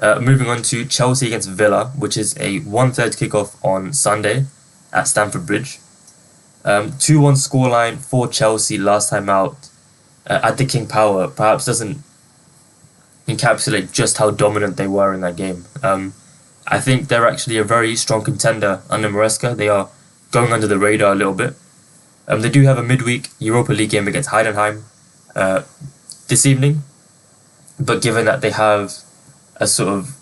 Moving on to Chelsea against Villa, which is a 1:30 kickoff on Sunday at Stamford Bridge. 2-1 scoreline for Chelsea last time out at the King Power perhaps doesn't encapsulate just how dominant they were in that game. I think they're actually a very strong contender under Maresca. They are going under the radar a little bit. They do have a midweek Europa League game against Heidenheim this evening, but given that they have a sort of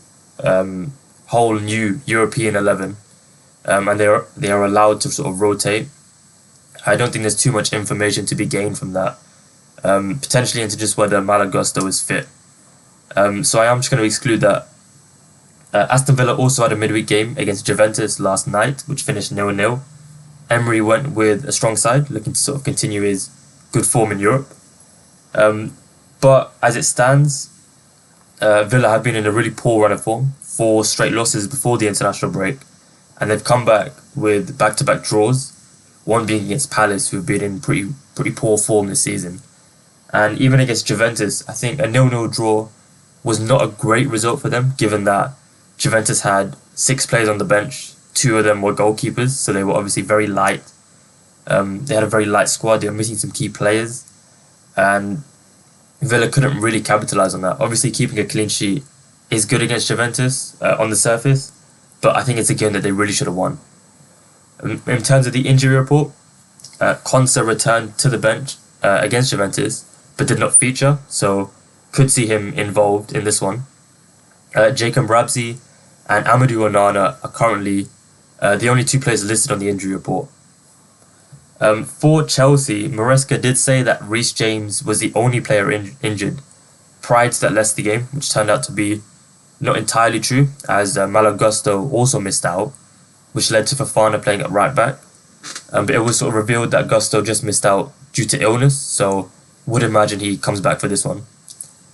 whole new European 11 and they are allowed to sort of rotate, I don't think there's too much information to be gained from that, potentially into just whether Malagusto is fit. So I am just going to exclude that. Aston Villa also had a midweek game against Juventus last night, which finished 0-0. Emery went with a strong side, looking to sort of continue his good form in Europe. But as it stands, Villa have been in a really poor run of form, 4 straight losses before the international break, and they've come back with back-to-back draws, one being against Palace, who've been in pretty poor form this season. And even against Juventus, I think a 0-0 draw was not a great result for them, given that Juventus had 6 players on the bench, 2 of them were goalkeepers, so they were obviously very light. They had a very light squad, they were missing some key players, and Villa couldn't really capitalise on that. Obviously, keeping a clean sheet is good against Juventus on the surface, but I think it's a game that they really should have won. In terms of the injury report, Konsa returned to the bench against Juventus, but did not feature, so could see him involved in this one. Jacob Rabzi and Amadou Onana are currently the only 2 players listed on the injury report. For Chelsea, Maresca did say that Reece James was the only player injured prior to that Leicester game, which turned out to be not entirely true, as Malagusto also missed out, which led to Fofana playing at right back. But it was sort of revealed that Gusto just missed out due to illness, so would imagine he comes back for this one.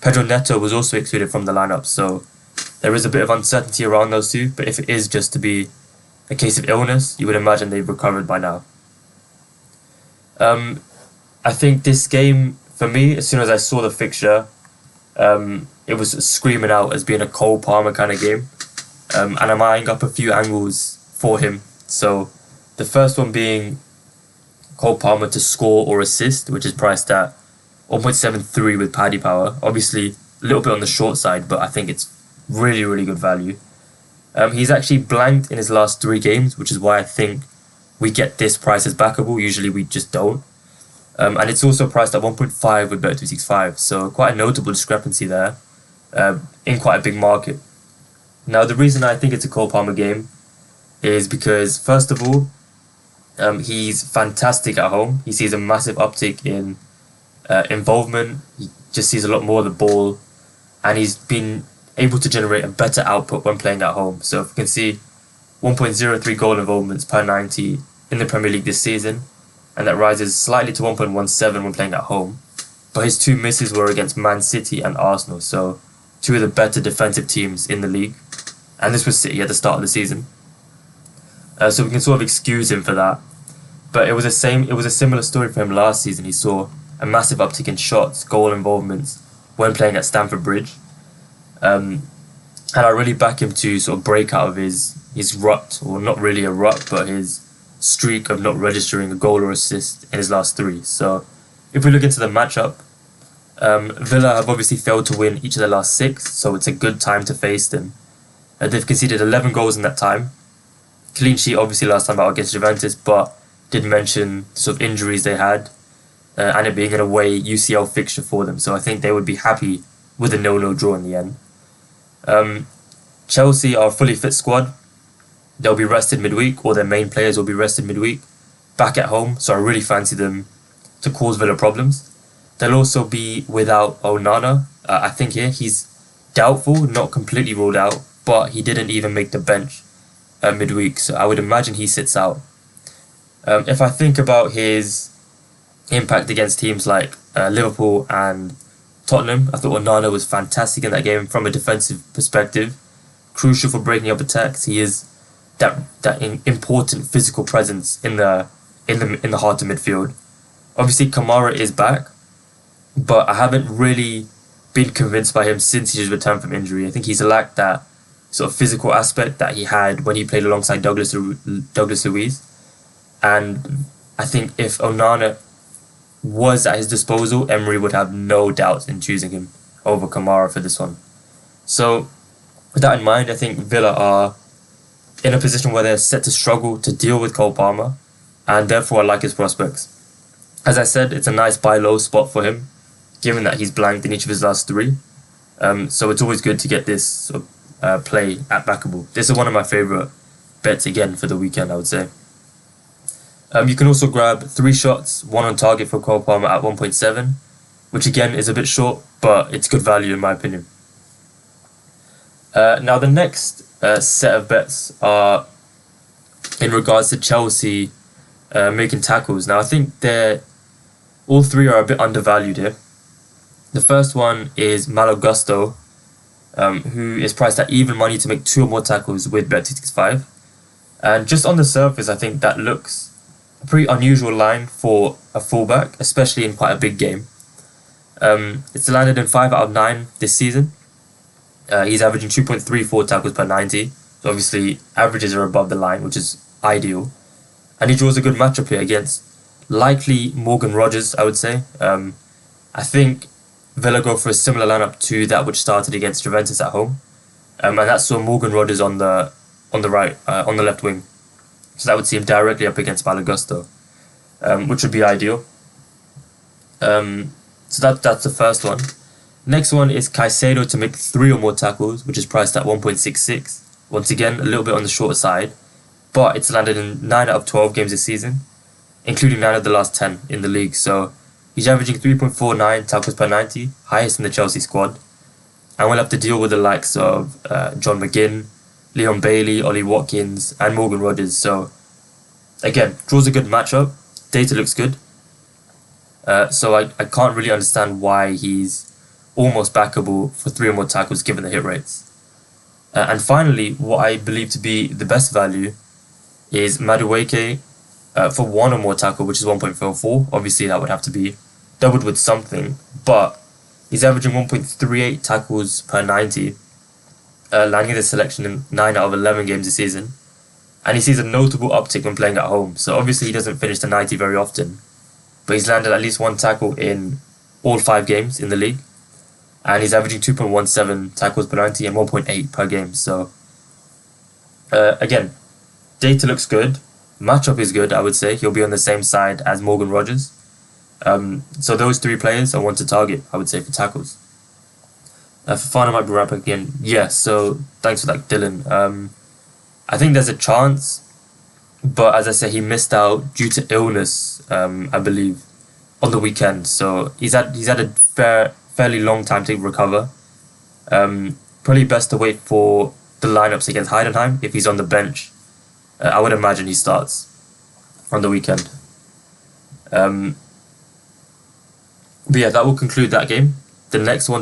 Pedro Neto was also excluded from the lineup, so there is a bit of uncertainty around those two, but if it is just to be a case of illness, you would imagine they've recovered by now. I think this game, for me, as soon as I saw the fixture, it was screaming out as being a Cole Palmer kind of game. And I'm eyeing up a few angles for him. So the first one being Cole Palmer to score or assist, which is priced at 1.73 with Paddy Power. Obviously, a little bit on the short side, but I think it's really, really good value. He's actually blanked in his last 3 games, which is why I think we get this price as backable. Usually we just don't. And it's also priced at 1.5 with Bet365, so quite a notable discrepancy there in quite a big market. Now, the reason I think it's a Cole Palmer game is because, first of all, he's fantastic at home. He sees a massive uptick in involvement. He just sees a lot more of the ball, and he's been able to generate a better output when playing at home. So if you can see 1.03 goal involvements per 90 in the Premier League this season, and that rises slightly to 1.17 when playing at home. But his 2 misses were against Man City and Arsenal, so 2 of the better defensive teams in the league. And this was City at the start of the season. So we can sort of excuse him for that. But it was a similar story for him last season. He saw a massive uptick in shots, goal involvements when playing at Stamford Bridge. And I really back him to sort of break out of his rut, or not really a rut, but his streak of not registering a goal or assist in his last 3. So if we look into the matchup, Villa have obviously failed to win each of their last 6, so it's a good time to face them. They've conceded 11 goals in that time. Clean sheet obviously last time out against Juventus, but did mention sort of injuries they had and it being an away UCL fixture for them. So I think they would be happy with a 0-0 draw in the end. Chelsea are a fully fit squad. They'll be rested midweek, or their main players will be rested midweek, back at home, so I really fancy them to cause Villa problems. They'll also be without Onana. I think here he's doubtful, not completely ruled out, but he didn't even make the bench midweek, so I would imagine he sits out. If I think about his impact against teams like Liverpool and Tottenham, I thought Onana was fantastic in that game from a defensive perspective, crucial for breaking up attacks. He is that important physical presence in the heart of midfield. Obviously, Kamara is back, but I haven't really been convinced by him since he's returned from injury. I think he's lacked that sort of physical aspect that he had when he played alongside Douglas Luiz. And I think if Onana was at his disposal, Emery would have no doubts in choosing him over Kamara for this one. So with that in mind, I think Villa are in a position where they're set to struggle to deal with Cole Palmer, and therefore I like his prospects. As I said, it's a nice buy low spot for him, given that he's blanked in each of his last three. So it's always good to get this sort of, play at backable. This is one of my favourite bets again for the weekend, I would say. You can also grab 3 shots, 1 on target for Cole Palmer at 1.7, which again is a bit short, but it's good value in my opinion. Now the next set of bets are in regards to Chelsea making tackles. Now I think all 3 are a bit undervalued here. The first one is Malo Gusto, who is priced at even money to make 2 or more tackles with Bet265. And just on the surface, I think that looks a pretty unusual line for a fullback, especially in quite a big game. It's landed in 5 out of 9 this season. He's averaging 2.34 tackles per 90. So obviously averages are above the line, which is ideal. And he draws a good matchup here against likely Morgan Rogers, I would say. I think Villa go for a similar lineup to that which started against Juventus at home. And that saw Morgan Rogers on the right, on the left wing. So that would see him directly up against Malo Gusto, which would be ideal. So that's the first one. Next one is Caicedo to make 3 or more tackles, which is priced at 1.66. Once again, a little bit on the shorter side, but it's landed in 9 out of 12 games this season, including 9 of the last 10 in the league. So he's averaging 3.49 tackles per 90, highest in the Chelsea squad. And we'll have to deal with the likes of John McGinn, Leon Bailey, Ollie Watkins, and Morgan Rogers. So again, draws a good matchup. Data looks good. So I can't really understand why he's almost backable for 3 or more tackles given the hit rates. And finally, what I believe to be the best value is Madueke for 1 or more tackle, which is 1.44. Obviously, that would have to be doubled with something, but he's averaging 1.38 tackles per 90, landing the selection in 9 out of 11 games this season. And he sees a notable uptick when playing at home. So obviously, he doesn't finish the 90 very often, but he's landed at least 1 tackle in all 5 games in the league. And he's averaging 2.17 tackles per 90 and 1.8 per game. So, again, data looks good. Matchup is good, I would say. He'll be on the same side as Morgan Rogers. So those 3 players are one to target, I would say, for tackles. For fun, I might be wrapping again. Yeah, so thanks for that, Dylan. I think there's a chance, but as I say, he missed out due to illness, I believe, on the weekend. So he's had a fairly long time to recover. Probably best to wait for the lineups against Heidenheim. If he's on the bench, I would imagine he starts on the weekend. But yeah, that will conclude that game. The next one to